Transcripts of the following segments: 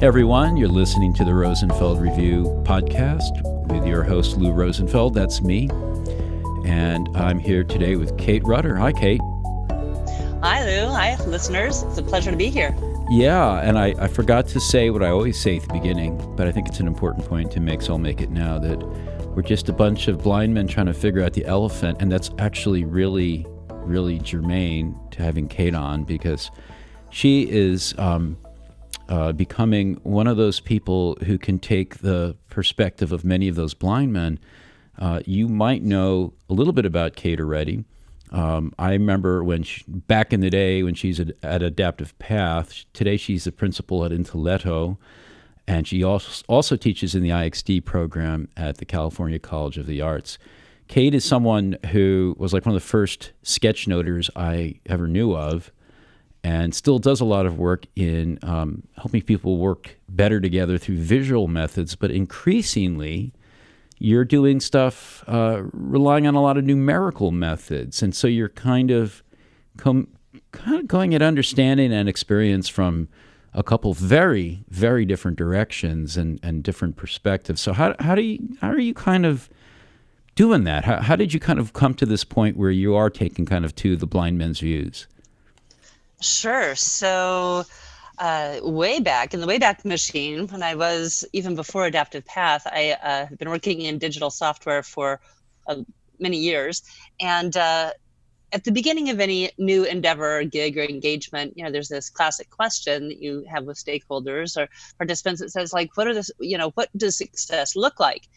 Hey everyone, you're listening to the Rosenfeld Review podcast with your host Lou Rosenfeld. That's me. And I'm here today with Kate Rutter. Hi, Kate. Hi, Lou. Hi, listeners. It's a pleasure to be here. Yeah, and I forgot to say what I always say at the beginning, but I think it's an important point to make, so I'll make it now, that we're just a bunch of blind men trying to figure out the elephant, and that's actually really, really germane to having Kate on, because she is becoming one of those people who can take the perspective of many of those blind men. You might know a little bit about Kate already. I remember back in the day when she's at Adaptive Path. Today she's the principal at Intelletto, and she also teaches in the IXD program at the California College of the Arts. Kate is someone who was like one of the first sketchnoters I ever knew of, and still does a lot of work in helping people work better together through visual methods, but increasingly you're doing stuff relying on a lot of numerical methods. And so you're kind of going at understanding and experience from a couple very, very different directions and different perspectives. So how are you kind of doing that? How did you kind of come to this point where you are taking kind of to the blind men's views? Sure. So way back in the Wayback Machine, when I was even before Adaptive Path, I have been working in digital software for many years. And at the beginning of any new endeavor or gig or engagement, there's this classic question that you have with stakeholders or participants that says, like, what does success look like?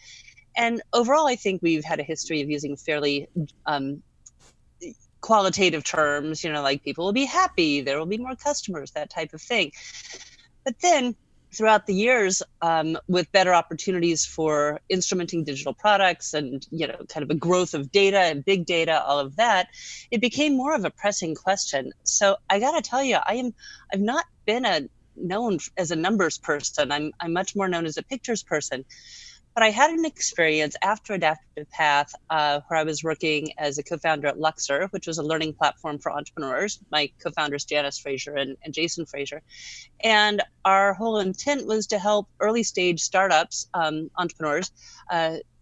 And overall, I think we've had a history of using fairly qualitative terms, like people will be happy, there will be more customers, that type of thing. But then throughout the years, with better opportunities for instrumenting digital products and, kind of a growth of data and big data, all of that, it became more of a pressing question. So I got to tell you, I've not been known as a numbers person. I'm much more known as a pictures person. But I had an experience after Adaptive Path where I was working as a co-founder at Luxor, which was a learning platform for entrepreneurs. My co-founders, Janice Fraser and Jason Fraser. And our whole intent was to help early stage startups, entrepreneurs,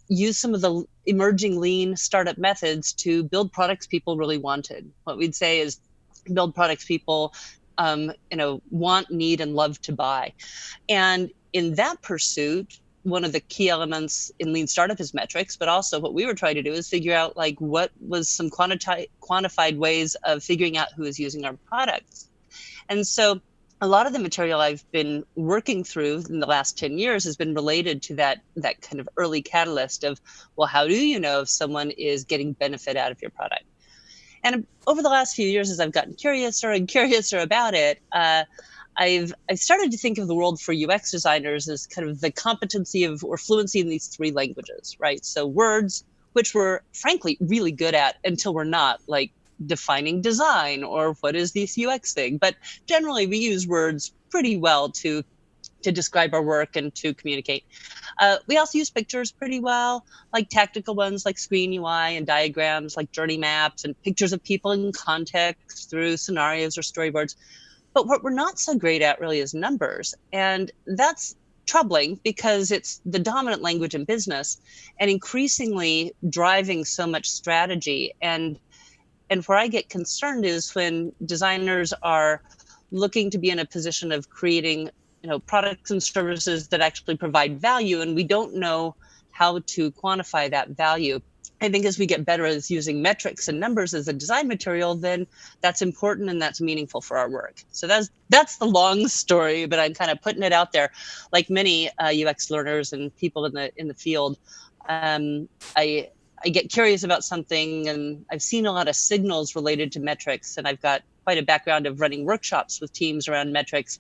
use some of the emerging lean startup methods to build products people really wanted. What we'd say is build products people want, need, and love to buy. And in that pursuit, one of the key elements in lean startup is metrics, but also what we were trying to do is figure out like what was some quantified ways of figuring out who is using our products. And so a lot of the material I've been working through in the last 10 years has been related to that kind of early catalyst of, well, how do you know if someone is getting benefit out of your product? And over the last few years, as I've gotten curiouser and curiouser about it, I've started to think of the world for UX designers as kind of the competency of or fluency in these three languages, right? So words, which we're frankly really good at until we're not, like defining design or what is this UX thing. But generally, we use words pretty well to describe our work and to communicate. We also use pictures pretty well, like tactical ones like screen UI and diagrams like journey maps and pictures of people in context through scenarios or storyboards. But what we're not so great at really is numbers. And that's troubling because it's the dominant language in business and increasingly driving so much strategy. And where I get concerned is when designers are looking to be in a position of creating, products and services that actually provide value, and we don't know how to quantify that value. I think as we get better at using metrics and numbers as a design material, then that's important and that's meaningful for our work. So that's the long story, but I'm kind of putting it out there. Like many UX learners and people in the field, I get curious about something, and I've seen a lot of signals related to metrics, and I've got quite a background of running workshops with teams around metrics.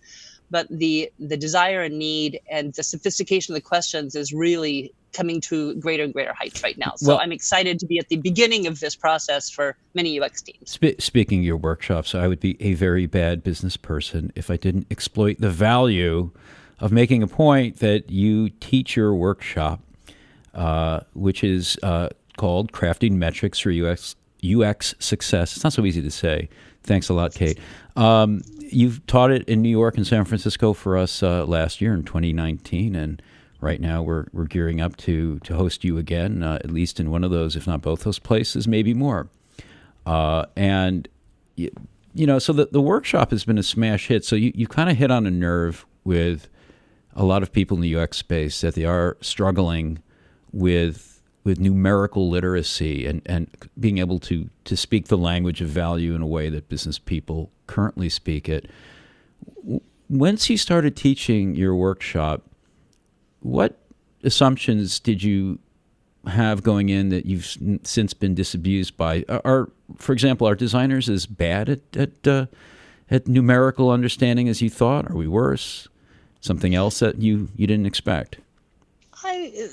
But the desire and need and the sophistication of the questions is really coming to greater and greater heights right now. So I'm excited to be at the beginning of this process for many UX teams. Speaking of your workshops, I would be a very bad business person if I didn't exploit the value of making a point that you teach your workshop, which is called Crafting Metrics for UX success. It's not so easy to say. Thanks a lot, Kate. You've taught it in New York and San Francisco for us last year in 2019, and right now we're gearing up to host you again, at least in one of those, if not both those places, maybe more. And so the workshop has been a smash hit. So you kind of hit on a nerve with a lot of people in the UX space that they are struggling with numerical literacy and being able to speak the language of value in a way that business people currently speak it. Once you started teaching your workshop, what assumptions did you have going in that you've since been disabused by? For example, are designers as bad at numerical understanding as you thought? Are we worse? Something else that you didn't expect?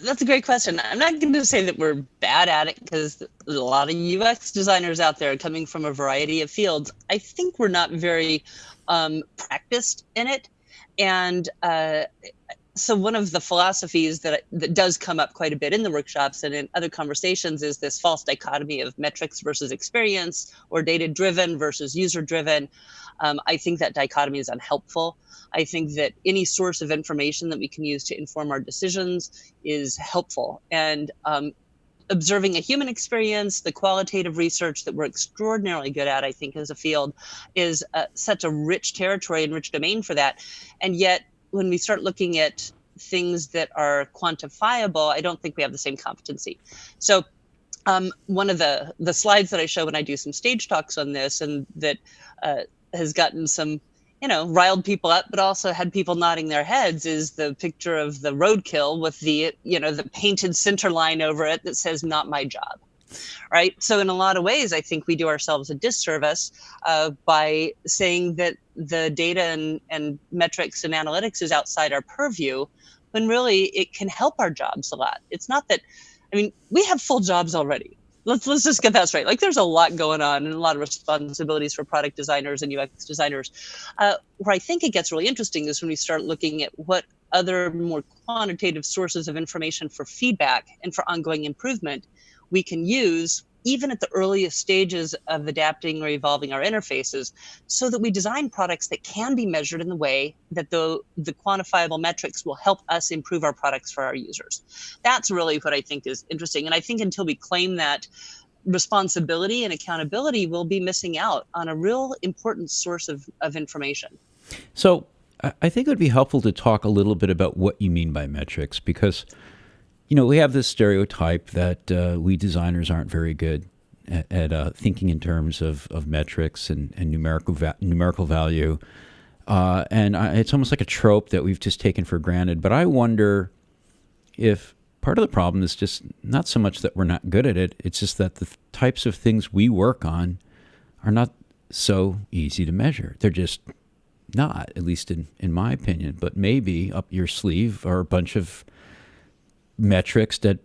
That's a great question. I'm not going to say that we're bad at it, because there's a lot of UX designers out there coming from a variety of fields. I think we're not very practiced in it. And so one of the philosophies that does come up quite a bit in the workshops and in other conversations is this false dichotomy of metrics versus experience, or data-driven versus user-driven. I think that dichotomy is unhelpful. I think that any source of information that we can use to inform our decisions is helpful. And observing a human experience, the qualitative research that we're extraordinarily good at, I think, as a field, is such a rich territory and rich domain for that. And yet, when we start looking at things that are quantifiable, I don't think we have the same competency. So one of the slides that I show when I do some stage talks on this, and that has gotten some, riled people up, but also had people nodding their heads, is the picture of the roadkill with the painted center line over it that says "not my job." Right. So in a lot of ways, I think we do ourselves a disservice by saying that the data and metrics and analytics is outside our purview, when really it can help our jobs a lot. It's not that, we have full jobs already. Let's just get that straight. Like, there's a lot going on and a lot of responsibilities for product designers and UX designers. Where I think it gets really interesting is when we start looking at what other more quantitative sources of information for feedback and for ongoing improvement we can use, even at the earliest stages of adapting or evolving our interfaces, so that we design products that can be measured in the way that the quantifiable metrics will help us improve our products for our users. That's really what I think is interesting. And I think until we claim that responsibility and accountability, we'll be missing out on a real important source of information. So I think it would be helpful to talk a little bit about what you mean by metrics, because we have this stereotype that we designers aren't very good at thinking in terms of metrics and numerical value. And it's almost like a trope that we've just taken for granted. But I wonder if part of the problem is just not so much that we're not good at it. It's just that the types of things we work on are not so easy to measure. They're just not, at least in my opinion. But maybe up your sleeve are a bunch of metrics that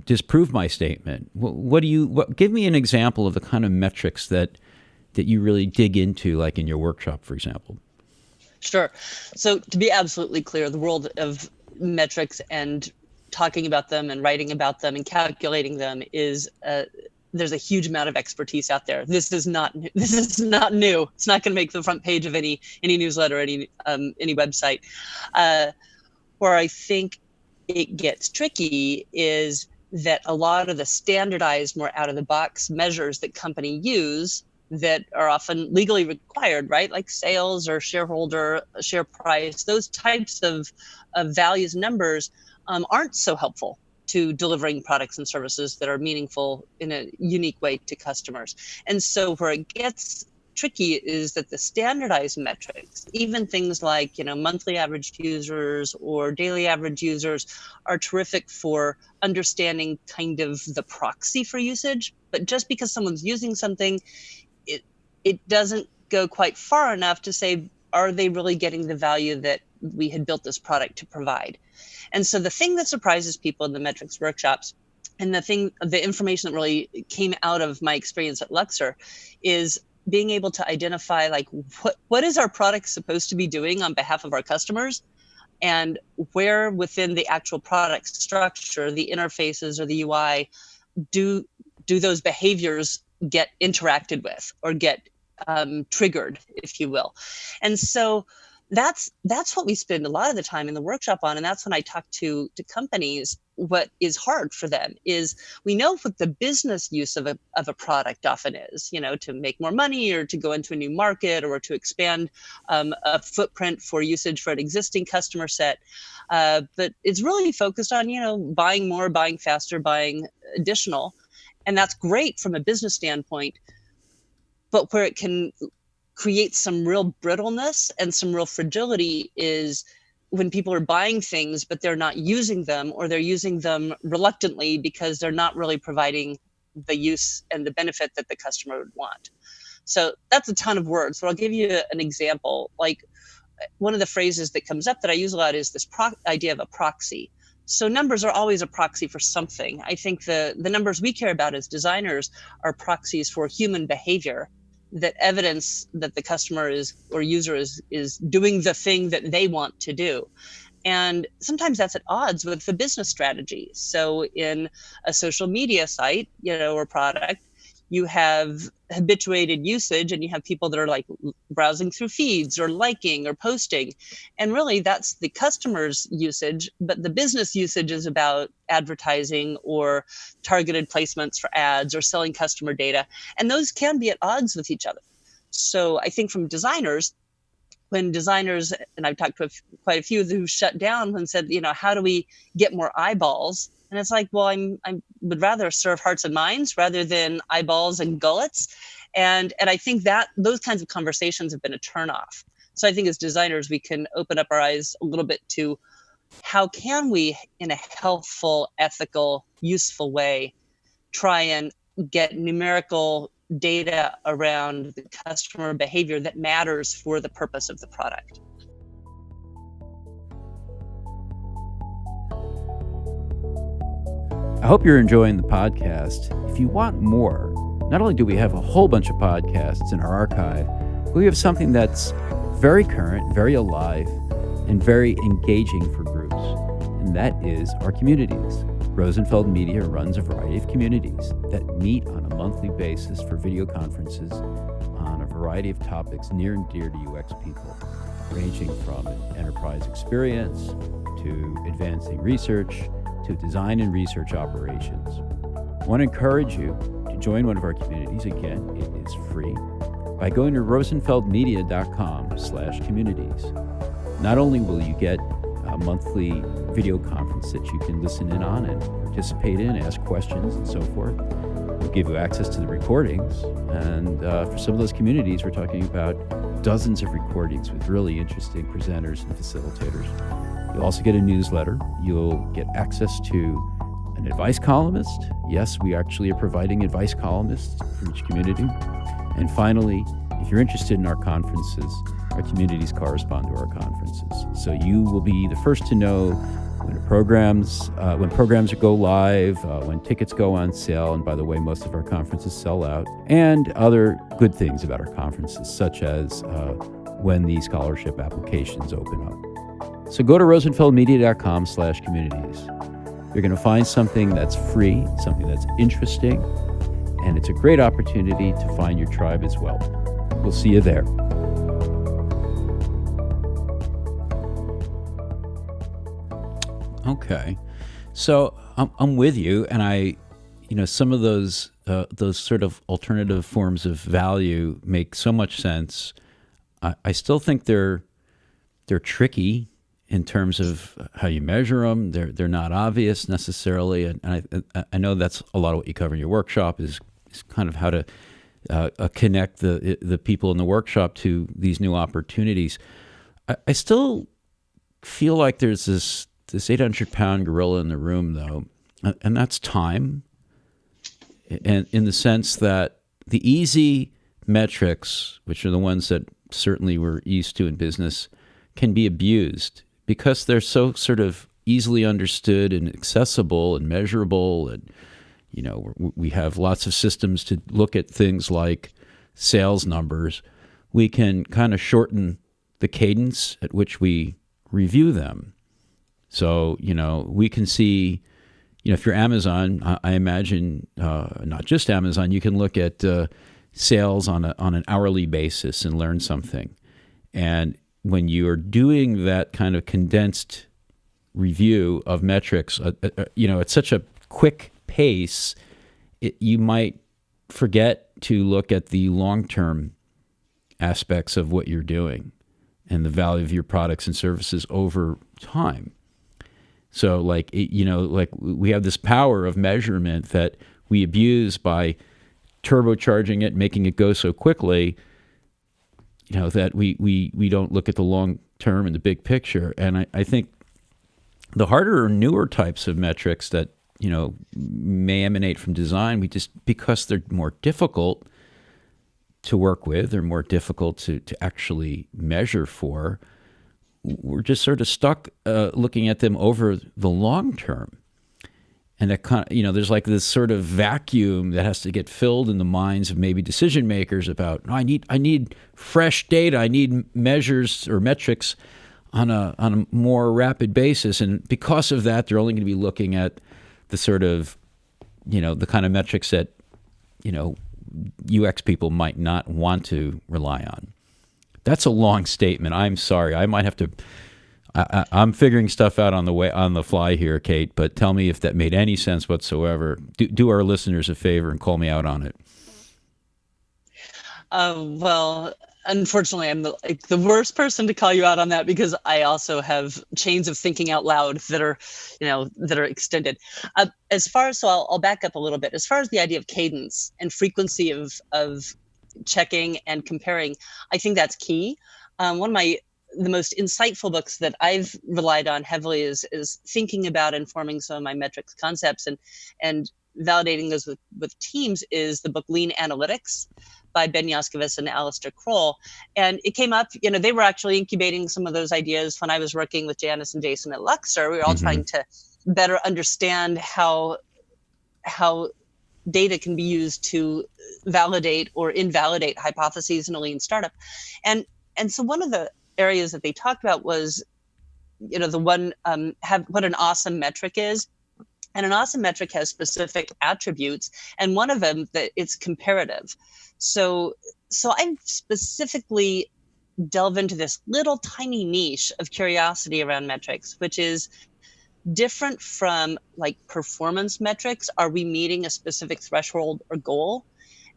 disprove my statement. Give me an example of the kind of metrics that you really dig into, like in your workshop, for example. Sure. So to be absolutely clear, the world of metrics and talking about them and writing about them and calculating them is there's a huge amount of expertise out there. This is not new. It's not going to make the front page of any newsletter, any website. Where I think it gets tricky is that a lot of the standardized, more out-of-the-box measures that companies use that are often legally required, right? Like sales or share price, those types of values numbers aren't so helpful to delivering products and services that are meaningful in a unique way to customers. And so where it gets tricky is that the standardized metrics, even things like monthly average users or daily average users, are terrific for understanding kind of the proxy for usage. But just because someone's using something, it doesn't go quite far enough to say, are they really getting the value that we had built this product to provide? And so the thing that surprises people in the metrics workshops, and the information that really came out of my experience at Luxor, is being able to identify, like, what is our product supposed to be doing on behalf of our customers, and where within the actual product structure, the interfaces or the UI, do those behaviors get interacted with or get triggered, if you will. And so that's what we spend a lot of the time in the workshop on. And that's when I talk to companies. What is hard for them is, we know what the business use of a product often is, to make more money or to go into a new market or to expand a footprint for usage for an existing customer set. But it's really focused on, buying more, buying faster, buying additional. And that's great from a business standpoint. But where it can create some real brittleness and some real fragility is when people are buying things, but they're not using them, or they're using them reluctantly because they're not really providing the use and the benefit that the customer would want. So that's a ton of words. So I'll give you an example. Like, one of the phrases that comes up that I use a lot is this idea of a proxy. So numbers are always a proxy for something. I think the numbers we care about as designers are proxies for human behavior, that evidence that the customer or user is doing the thing that they want to do. And sometimes that's at odds with the business strategy. So in a social media site, or product, you have habituated usage, and you have people that are like browsing through feeds or liking or posting. And really that's the customer's usage, but the business usage is about advertising or targeted placements for ads or selling customer data. And those can be at odds with each other. So I think from designers, when designers, and I've talked to quite a few who shut down and said, how do we get more eyeballs? And it's like, well, I would rather serve hearts and minds rather than eyeballs and gullets. And I think that those kinds of conversations have been a turnoff. So I think as designers, we can open up our eyes a little bit to how can we, in a healthful, ethical, useful way, try and get numerical data around the customer behavior that matters for the purpose of the product. I hope you're enjoying the podcast. If you want more, not only do we have a whole bunch of podcasts in our archive, but we have something that's very current, very alive, and very engaging for groups, and that is our communities. Rosenfeld Media runs a variety of communities that meet on a monthly basis for video conferences on a variety of topics near and dear to UX people, ranging from an enterprise experience to advancing research to design and research operations. I want to encourage you to join one of our communities. Again, it is free by going to rosenfeldmedia.com/communities. Not only will you get a monthly video conference that you can listen in on and participate in, ask questions and so forth. We'll give you access to the recordings. And for some of those communities, we're talking about dozens of recordings with really interesting presenters and facilitators. You'll also get a newsletter. You'll get access to an advice columnist. Yes, we actually are providing advice columnists for each community. And finally, if you're interested in our conferences, our communities correspond to our conferences. So you will be the first to know when programs go live, when tickets go on sale, and by the way, most of our conferences sell out, and other good things about our conferences, such as when the scholarship applications open up. So go to rosenfeldmedia.com/communities. You're going to find something that's free, something that's interesting, and it's a great opportunity to find your tribe as well. We'll see you there. Okay, so I'm with you, and some of those sort of alternative forms of value make so much sense. I still think they're tricky in terms of how you measure them. They're not obvious necessarily, and I know that's a lot of what you cover in your workshop is kind of how to connect the people in the workshop to these new opportunities. I still feel like there's this 800-pound gorilla in the room, though, and that's time. And in the sense that the easy metrics, which are the ones that certainly we're used to in business, can be abused because they're so sort of easily understood and accessible and measurable. And, we have lots of systems to look at things like sales numbers. We can kind of shorten the cadence at which we review them. So, we can see, if you're Amazon, I imagine not just Amazon, you can look at sales on an hourly basis and learn something. And when you are doing that kind of condensed review of metrics, at such a quick pace, you might forget to look at the long-term aspects of what you're doing and the value of your products and services over time. So like we have this power of measurement that we abuse by turbocharging it, making it go so quickly, that we don't look at the long term and the big picture. And I think the harder or newer types of metrics that may emanate from design, because they're more difficult to work with, they're more difficult to actually measure for, we're just sort of stuck looking at them over the long term. And that kind of, there's like this sort of vacuum that has to get filled in the minds of maybe decision makers about, I need fresh data, I need measures or metrics on a more rapid basis. And because of that, they're only going to be looking at the sort of, the kind of metrics that, UX people might not want to rely on. That's a long statement. I'm sorry. I might have to. I'm figuring stuff out on the fly here, Kate. But tell me if that made any sense whatsoever. Do our listeners a favor and call me out on it. Well, unfortunately, I'm the worst person to call you out on that, because I also have chains of thinking out loud that are extended. So I'll back up a little bit. As far as the idea of cadence and frequency of checking and comparing, I think that's key. One of the most insightful books that I've relied on heavily is thinking about and forming some of my metrics concepts and validating those with teams is the book Lean Analytics by Ben Yoskovitz and Alistair Kroll. And it came up, they were actually incubating some of those ideas when I was working with Janice and Jason at Luxor. We were all trying to better understand how data can be used to validate or invalidate hypotheses in a lean startup. And so one of the areas that they talked about was, the one, what an awesome metric is. And an awesome metric has specific attributes, and one of them that it's comparative. So I specifically delve into this little tiny niche of curiosity around metrics, which is different from like performance metrics. Are we meeting a specific threshold or goal?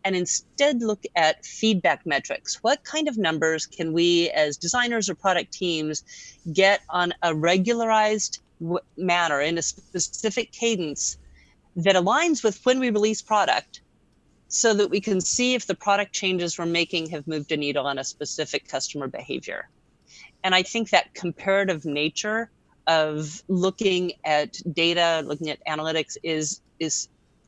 And instead look at feedback metrics. What kind of numbers can we as designers or product teams get on a regularized manner in a specific cadence that aligns with when we release product, so that we can see if the product changes we're making have moved a needle on a specific customer behavior. And I think that comparative nature of looking at data, looking at analytics is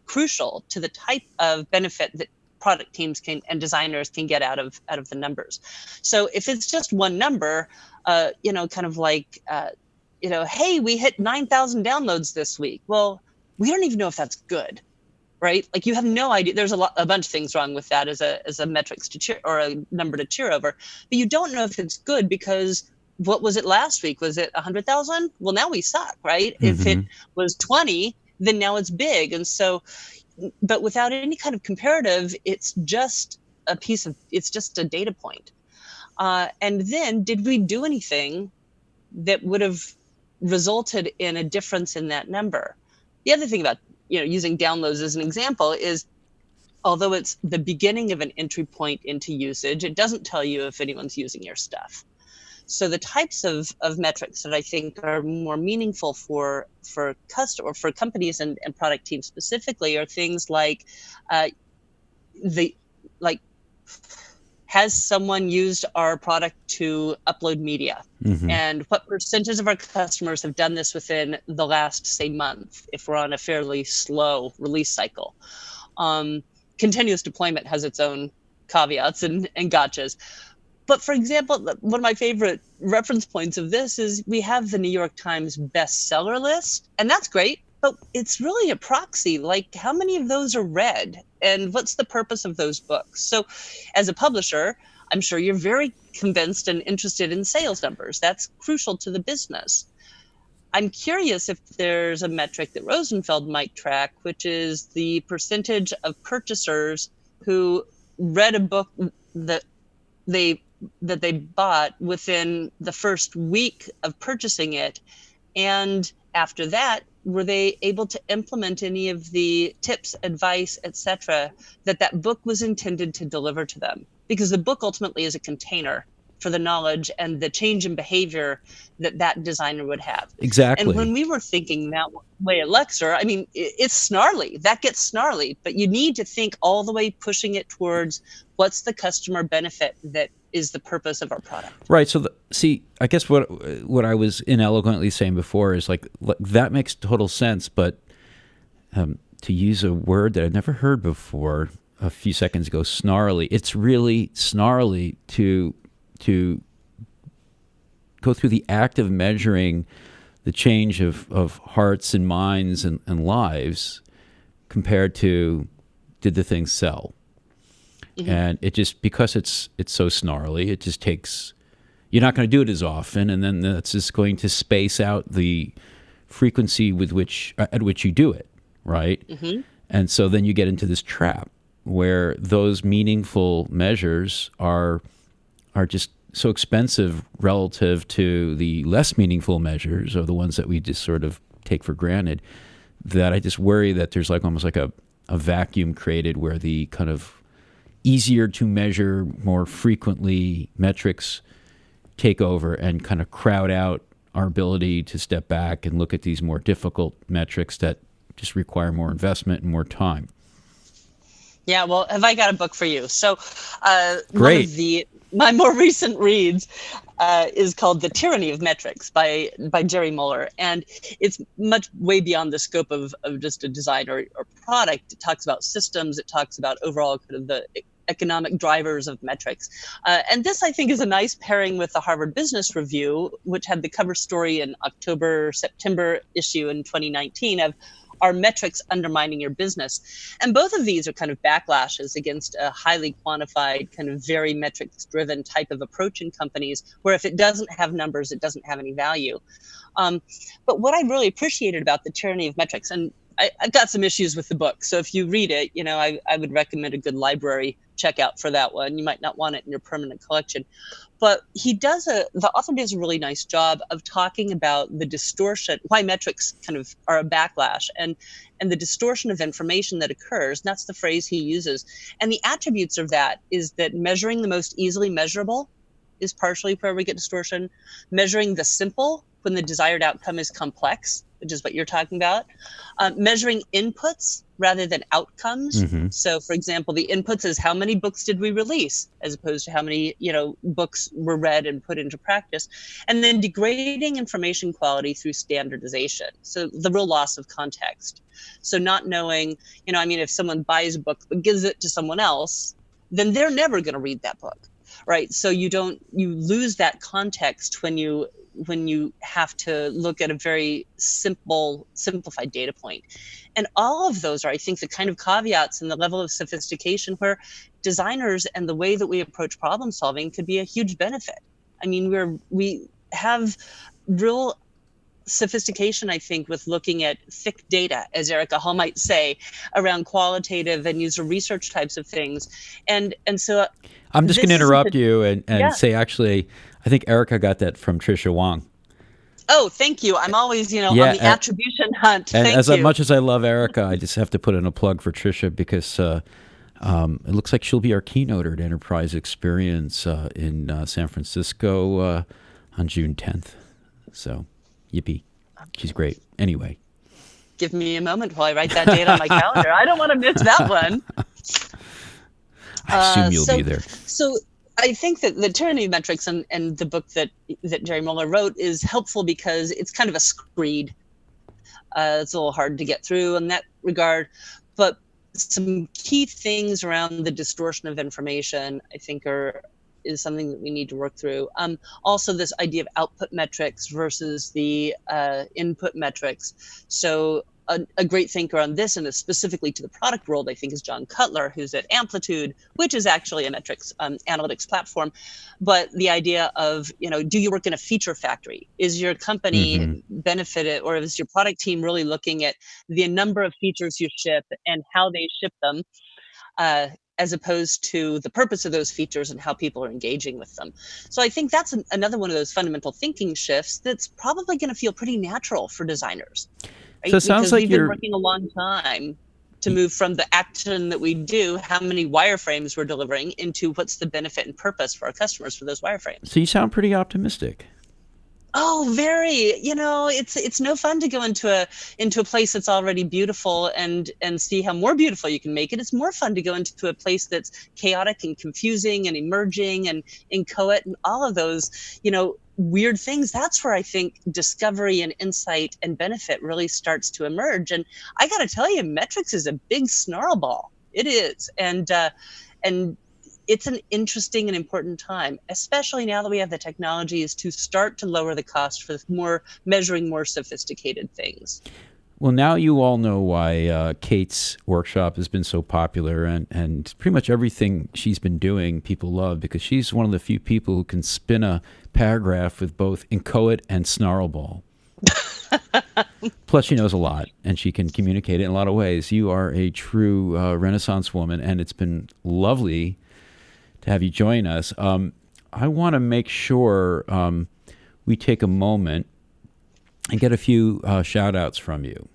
crucial to the type of benefit that product teams and designers can get out of the numbers. So if it's just one number, kind of like, hey, we hit 9,000 downloads this week. Well, we don't even know if that's good, right? Like, you have no idea. There's a bunch of things wrong with that as a metrics to cheer, or a number to cheer over, but you don't know if it's good, because what was it last week? Was it 100,000? Well, now we suck, right? If it was 20, then now it's big. And so, but without any kind of comparative, it's just a data point. And then, did we do anything that would have resulted in a difference in that number? The other thing about, using downloads as an example is, although it's the beginning of an entry point into usage, it doesn't tell you if anyone's using your stuff. So the types of metrics that I think are more meaningful for companies and product teams specifically are things like, has someone used our product to upload media? And what percentage of our customers have done this within the last, say, month, if we're on a fairly slow release cycle? Continuous deployment has its own caveats and gotchas. But for example, one of my favorite reference points of this is we have the New York Times bestseller list, and that's great, but it's really a proxy. Like, how many of those are read, and what's the purpose of those books? So as a publisher, I'm sure you're very convinced and interested in sales numbers. That's crucial to the business. I'm curious if there's a metric that Rosenfeld might track, which is the percentage of purchasers who read a book that they that they bought within the first week of purchasing it, and after that, were they able to implement any of the tips, advice, etc., that book was intended to deliver to them? Because the book ultimately is a container for the knowledge and the change in behavior that designer would have. And when Exactly. we were thinking that way at Lexer, I mean, it's snarly. That gets snarly, but you need to think all the way pushing it towards what's the customer benefit that is the purpose of our product. Right. So, see, I guess what I was ineloquently saying before is like that makes total sense, but to use a word that I've never heard before a few seconds ago, snarly. It's really snarly to go through the act of measuring the change of hearts and minds and lives compared to did the thing sell. Mm-hmm. And it just, because it's so snarly, it just takes, you're not going to do it as often, and then that's just going to space out the frequency with which at which you do it, right? Mm-hmm. And so then you get into this trap where those meaningful measures are just so expensive relative to the less meaningful measures, or the ones that we just sort of take for granted, that I just worry that there's like almost like a vacuum created where the kind of easier to measure, more frequently metrics take over and kind of crowd out our ability to step back and look at these more difficult metrics that just require more investment and more time. Yeah, well, have I got a book for you? So Great. one of my more recent reads is called The Tyranny of Metrics by Jerry Muller. And it's much way beyond the scope of just a design or product. It talks about systems. It talks about overall kind of the economic drivers of metrics. And this, I think, is a nice pairing with the Harvard Business Review, which had the cover story in September issue in 2019 of "Are metrics undermining your business?" And both of these are kind of backlashes against a highly quantified, kind of very metrics-driven type of approach in companies, where if it doesn't have numbers, it doesn't have any value. But what I really appreciated about The Tyranny of Metrics, and I've got some issues with the book, so if you read it, I would recommend a good library checkout for that one. You might not want it in your permanent collection. But the author does a really nice job of talking about the distortion, why metrics kind of are a backlash, and the distortion of information that occurs. And that's the phrase he uses. And the attributes of that is that measuring the most easily measurable is partially where we get distortion. Measuring the simple when the desired outcome is complex, which is what you're talking about. Measuring inputs rather than outcomes. Mm-hmm. So, for example, the inputs is how many books did we release, as opposed to how many books were read and put into practice. And then degrading information quality through standardization. So the real loss of context. So not knowing, if someone buys a book but gives it to someone else, then they're never going to read that book, right? So you lose that context when you have to look at a very simplified data point. And all of those are, I think, the kind of caveats and the level of sophistication where designers and the way that we approach problem solving could be a huge benefit. I mean, we have real sophistication, I think, with looking at thick data, as Erica Hall might say, around qualitative and user research types of things. And so I'm just going to interrupt you and say, actually, I think Erica got that from Tricia Wong. Oh, thank you. I'm always, on the attribution hunt. And as much as I love Erica, I just have to put in a plug for Tricia because it looks like she'll be our keynoter at Enterprise Experience in San Francisco on June 10th. So, yippee. She's great. Anyway. Give me a moment while I write that date on my calendar. I don't want to miss that one. I assume you'll be there. So I think that The Tyranny of Metrics and the book that Jerry Muller wrote is helpful because it's kind of a screed. It's a little hard to get through in that regard. But some key things around the distortion of information, I think, is something that we need to work through. Also, this idea of output metrics versus the input metrics. So a great thinker on this, and specifically to the product world, I think, is John Cutler, who's at Amplitude, which is actually a metrics analytics platform. But the idea of, do you work in a feature factory? Is your company benefited, or is your product team really looking at the number of features you ship and how they ship them, as opposed to the purpose of those features and how people are engaging with them? So I think that's another one of those fundamental thinking shifts that's probably going to feel pretty natural for designers. Right? So it sounds because like we've you're been working a long time to move from the action that we do, how many wireframes we're delivering, into what's the benefit and purpose for our customers for those wireframes. So you sound pretty optimistic. Oh, very. It's no fun to go into a place that's already beautiful and see how more beautiful you can make it. It's more fun to go into a place that's chaotic and confusing and emerging and inchoate and all of those, weird things. That's where I think discovery and insight and benefit really starts to emerge. And I got to tell you, metrics is a big snarl ball. It is. And it's an interesting and important time, especially now that we have the technologies to start to lower the cost for measuring more sophisticated things. Well, now you all know why Kate's workshop has been so popular, and pretty much everything she's been doing people love, because she's one of the few people who can spin a paragraph with both inchoate and snarlball. Plus, she knows a lot, and she can communicate it in a lot of ways. You are a true Renaissance woman, and it's been lovely to have you join us. I want to make sure we take a moment and get a few shout-outs from you.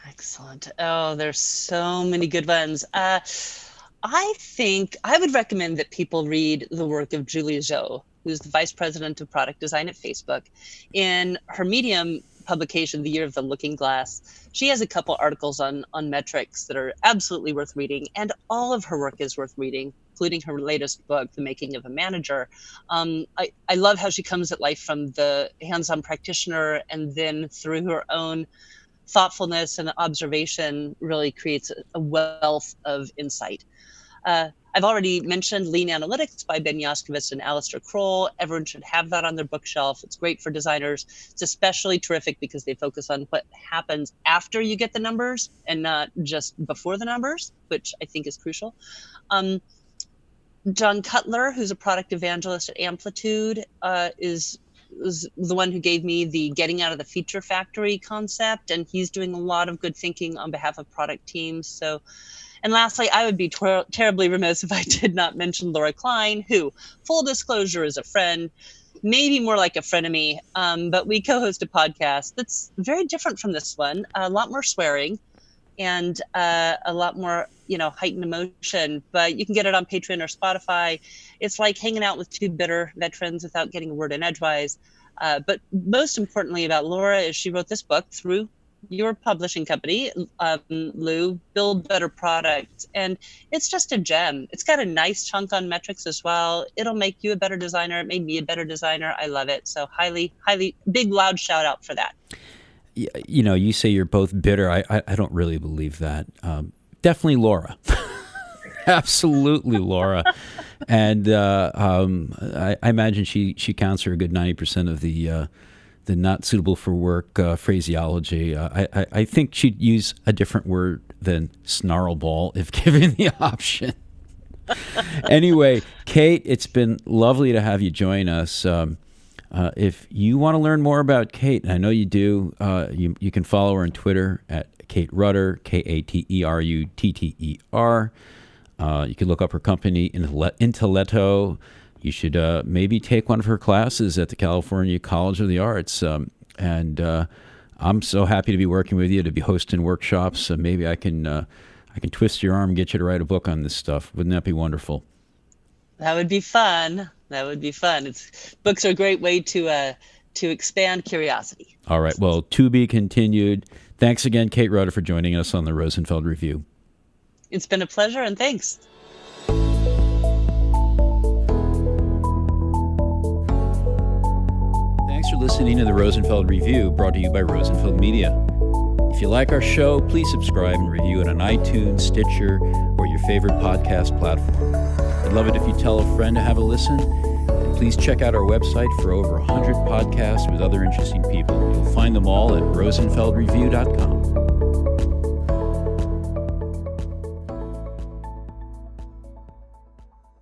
Excellent. Oh, there's so many good ones. I think I would recommend that people read the work of Julia Zhou, who's the Vice President of Product Design at Facebook. In her Medium publication, The Year of the Looking Glass, she has a couple articles on metrics that are absolutely worth reading, and all of her work is worth reading, including her latest book, The Making of a Manager. I love how she comes at life from the hands-on practitioner, and then through her own thoughtfulness and observation really creates a wealth of insight. I've already mentioned Lean Analytics by Ben Yaskovitz and Alistair Kroll. Everyone should have that on their bookshelf. It's great for designers. It's especially terrific because they focus on what happens after you get the numbers and not just before the numbers, which I think is crucial. John Cutler, who's a product evangelist at Amplitude, is the one who gave me the getting out of the feature factory concept, and he's doing a lot of good thinking on behalf of product teams. And lastly, I would be terribly remiss if I did not mention Laura Klein, who, full disclosure, is a friend, maybe more like a frenemy, but we co-host a podcast that's very different from this one, a lot more swearing and a lot more, heightened emotion, but you can get it on Patreon or Spotify. It's like hanging out with two bitter veterans without getting a word in edgewise. But most importantly about Laura is she wrote this book through your publishing company, Lou, Build Better Products. And it's just a gem. It's got a nice chunk on metrics as well. It'll make you a better designer. It made me a better designer. I love it. So highly, big, loud shout out for that. You say you're both bitter. I don't really believe that. Definitely Laura. Absolutely Laura. And I imagine she counts for a good 90% of the not suitable for work phraseology. I think she'd use a different word than snarlball if given the option. Anyway, Kate, it's been lovely to have you join us. If you want to learn more about Kate, and I know you do, you can follow her on Twitter at Kate Rutter, Katerutter. You can look up her company, Intelletto. You should maybe take one of her classes at the California College of the Arts. And I'm so happy to be working with you, to be hosting workshops. Maybe I can twist your arm and get you to write a book on this stuff. Wouldn't that be wonderful? That would be fun. Books are a great way to expand curiosity. All right. Well, to be continued. Thanks again, Kate Rutter, for joining us on the Rosenfeld Review. It's been a pleasure, and thanks. Thanks for listening to the Rosenfeld Review, brought to you by Rosenfeld Media. If you like our show, please subscribe and review it on iTunes, Stitcher, or your favorite podcast platform. I'd love it if you tell a friend to have a listen. And Please check out our website for over 100 podcasts with other interesting people. You'll find them all at rosenfeldreview.com.